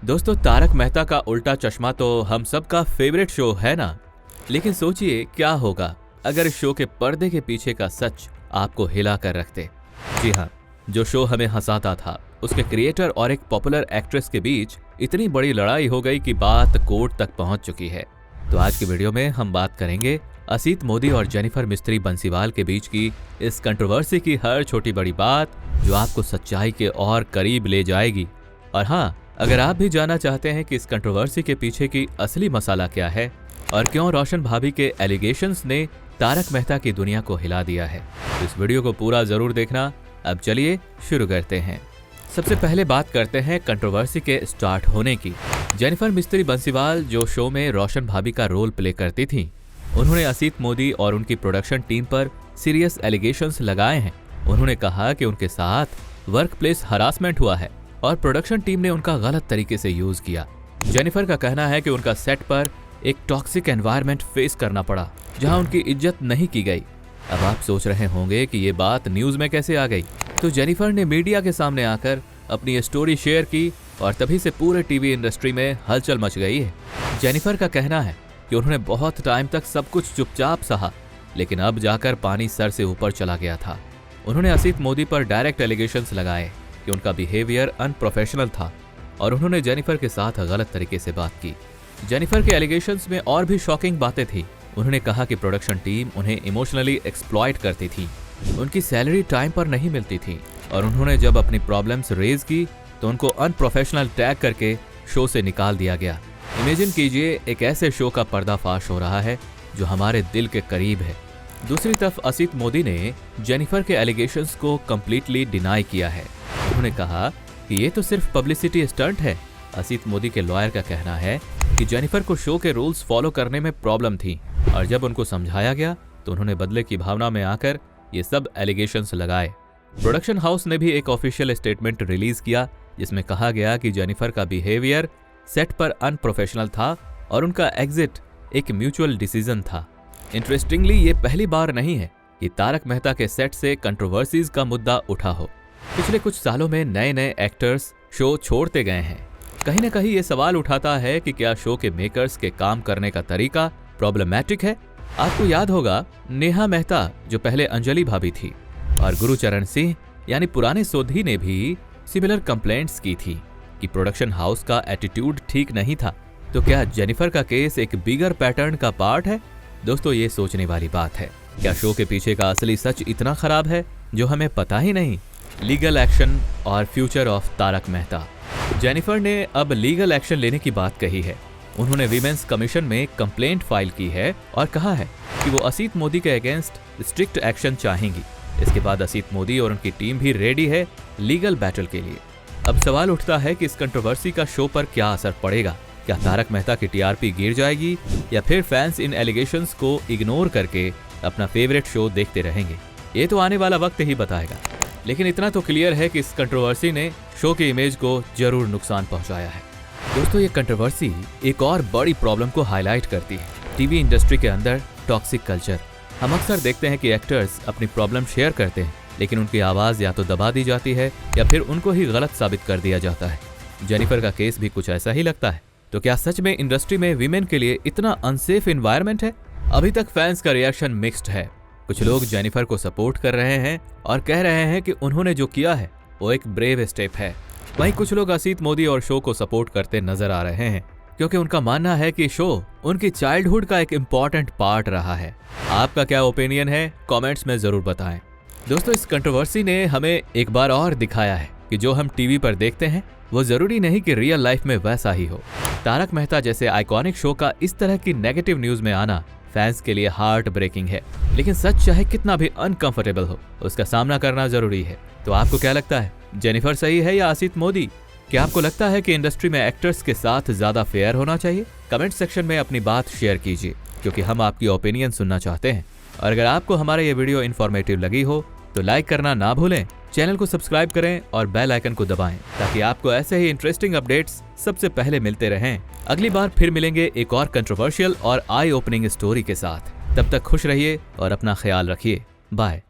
दोस्तों, तारक मेहता का उल्टा चश्मा तो हम सबका फेवरेट शो है ना। लेकिन सोचिए क्या होगा अगर इस शो के पर्दे के पीछे का सच आपको हिला कर रखते। जी हाँ, जो शो हमें हंसाता था उसके क्रिएटर और एक पॉपुलर एक्ट्रेस के बीच इतनी बड़ी लड़ाई हो गई कि बात कोर्ट तक पहुंच चुकी है। तो आज की वीडियो में हम बात करेंगे असीत मोदी और जेनिफर मिस्त्री बंसीवाल के बीच की इस कंट्रोवर्सी की हर छोटी बड़ी बात जो आपको सच्चाई के और करीब ले जाएगी। और हाँ, अगर आप भी जानना चाहते हैं कि इस कंट्रोवर्सी के पीछे की असली मसाला क्या है और क्यों रोशन भाभी के एलिगेशंस ने तारक मेहता की दुनिया को हिला दिया है, तो इस वीडियो को पूरा जरूर देखना। अब चलिए शुरू करते हैं। सबसे पहले बात करते हैं कंट्रोवर्सी के स्टार्ट होने की। जेनिफर मिस्त्री बंसीवाल जो शो में रोशन भाभी का रोल प्ले करती थी, उन्होंने असीत मोदी और उनकी प्रोडक्शन टीम पर सीरियस एलिगेशंस लगाए हैं। उन्होंने कहा कि उनके साथ वर्क प्लेस हरासमेंट हुआ है और प्रोडक्शन टीम ने उनका गलत तरीके से यूज किया। जेनिफर का कहना है कि उनका सेट पर एक टॉक्सिक एनवायरनमेंट फेस करना पड़ा जहां उनकी इज्जत नहीं की गई। अब आप सोच रहे होंगे कि ये बात न्यूज में कैसे आ गई, तो जेनिफर ने मीडिया के सामने आकर अपनी स्टोरी शेयर की और तभी से पूरे टीवी इंडस्ट्री में हलचल मच गई है। जेनिफर का कहना है कि उन्होंने बहुत टाइम तक सब कुछ चुपचाप सहा, लेकिन अब जाकर पानी सर से ऊपर चला गया था। उन्होंने असीत मोदी पर डायरेक्ट एलिगेशंस लगाए कि उनका बिहेवियर अनप्रोफेशनल था और उन्होंने जेनिफर के साथ गलत तरीके से बात की। जेनिफर के एलिगेशंस में और भी शॉकिंग बातें थी। उन्होंने कहा कि प्रोडक्शन टीम उन्हें इमोशनली एक्सप्लॉइट करती थी, उनकी सैलरी टाइम पर नहीं मिलती थी और उन्होंने जब अपनी प्रॉब्लम्स रेज की तो उनको अनप्रोफेशनल टैग करके शो से निकाल दिया गया। इमेजिन कीजिए, एक ऐसे शो का पर्दाफाश हो रहा है जो हमारे दिल के करीब है। दूसरी तरफ असीत मोदी ने जेनिफर के एलिगेशंस को कंप्लीटली डिनाई किया है। उन्होंने कहा कि ये तो सिर्फ पब्लिसिटी स्टंट है। असीत मोदी के लॉयर का कहना है कि जेनिफर को शो के रूल्स फॉलो करने में प्रॉब्लम थी और जब उनको समझाया गया तो उन्होंने बदले की भावना में आकर ये सब एलिगेशंस लगाए। प्रोडक्शन हाउस ने भी एक ऑफिशियल स्टेटमेंट रिलीज किया जिसमें कहा गया कि जेनिफर का बिहेवियर सेट पर अनप्रोफेशनल था और उनका एग्जिट एक म्यूचुअल डिसीजन था। इंटरेस्टिंगली, ये पहली बार नहीं है कि तारक मेहता के सेट से कंट्रोवर्सीज का मुद्दा उठा हो। पिछले कुछ सालों में नए नए एक्टर्स शो छोड़ते गए हैं। कहीं ना कहीं ये सवाल उठाता है कि क्या शो के मेकर्स के काम करने का तरीका प्रॉब्लमैटिक है। आपको याद होगा, नेहा मेहता जो पहले अंजलि भाभी थी और गुरुचरण सिंह यानी पुराने सोधी ने भी सिमिलर कंप्लेंट्स की थी कि प्रोडक्शन हाउस का एटीट्यूड ठीक नहीं था। तो क्या जेनिफर का केस एक बिगर पैटर्न का पार्ट है? दोस्तों, ये सोचने वाली बात है। क्या शो के पीछे का असली सच इतना खराब है जो हमें पता ही नहीं? लीगल एक्शन और future of Tarak Mehta. Jennifer ने अब लीगल एक्शन लेने की बात कही है। उन्होंने वीमेंस कमीशन में कंप्लेंट फाइल की है और कहा है कि वो असीत मोदी के अगेंस्ट स्ट्रिक्ट एक्शन चाहेंगी। इसके बाद असीत मोदी और उनकी टीम भी रेडी है लीगल बैटल के लिए। अब सवाल उठता है कि इस कंट्रोवर्सी का शो पर क्या असर पड़ेगा। क्या तारक मेहता की टीआरपी गिर जाएगी या फिर फैंस इन एलिगेशंस को इग्नोर करके अपना फेवरेट शो देखते रहेंगे? ये तो आने वाला वक्त ही बताएगा। लेकिन इतना तो क्लियर है कि इस कंट्रोवर्सी ने शो की इमेज को जरूर नुकसान पहुंचाया है। दोस्तों, ये कंट्रोवर्सी एक और बड़ी प्रॉब्लम को हाईलाइट करती है, टीवी इंडस्ट्री के अंदर टॉक्सिक कल्चर। हम अक्सर देखते हैं कि एक्टर्स अपनी प्रॉब्लम शेयर करते हैं, लेकिन उनकी आवाज या तो दबा दी जाती है या फिर उनको ही गलत साबित कर दिया जाता है। जेनिफर का केस भी कुछ ऐसा ही लगता है। तो क्या सच में इंडस्ट्री में वीमेन के लिए इतना अनसेफ एनवायरनमेंट है? अभी तक फैंस का रिएक्शन मिक्स्ड है। कुछ लोग जेनिफर को सपोर्ट कर रहे हैं और कह रहे हैं कि उन्होंने जो किया है वो एक ब्रेव स्टेप है। वहीं कुछ लोग असीत मोदी और शो को सपोर्ट करते नजर आ रहे हैं क्योंकि उनका मानना है कि शो उनकी चाइल्डहुड का एक इम्पॉर्टेंट पार्ट रहा है। आपका क्या ओपिनियन है? कमेंट्स में जरूर बताएं। दोस्तों, इस कंट्रोवर्सी ने हमें एक बार और दिखाया है कि जो हम टीवी पर देखते हैं वो जरूरी नहीं कि रियल लाइफ में वैसा ही हो। तारक मेहता जैसे आइकॉनिक शो का इस तरह की नेगेटिव न्यूज में आना फैंस के लिए हार्ट ब्रेकिंग है, लेकिन सच चाहे कितना भी अनकंफर्टेबल हो उसका सामना करना जरूरी है। तो आपको क्या लगता है, जेनिफर सही है या असीत मोदी? क्या आपको लगता है कि इंडस्ट्री में एक्टर्स के साथ ज्यादा फेयर होना चाहिए? कमेंट सेक्शन में अपनी बात शेयर कीजिए क्योंकि हम आपकी ओपिनियन सुनना चाहते हैं। और अगर आपको हमारा ये वीडियो इन्फॉर्मेटिव लगी हो तो लाइक करना ना भूलें, चैनल को सब्सक्राइब करें और बेल आइकन को दबाएं ताकि आपको ऐसे ही इंटरेस्टिंग अपडेट्स सबसे पहले मिलते रहें। अगली बार फिर मिलेंगे एक और कंट्रोवर्शियल और आई ओपनिंग स्टोरी के साथ। तब तक खुश रहिए और अपना ख्याल रखिए। बाय।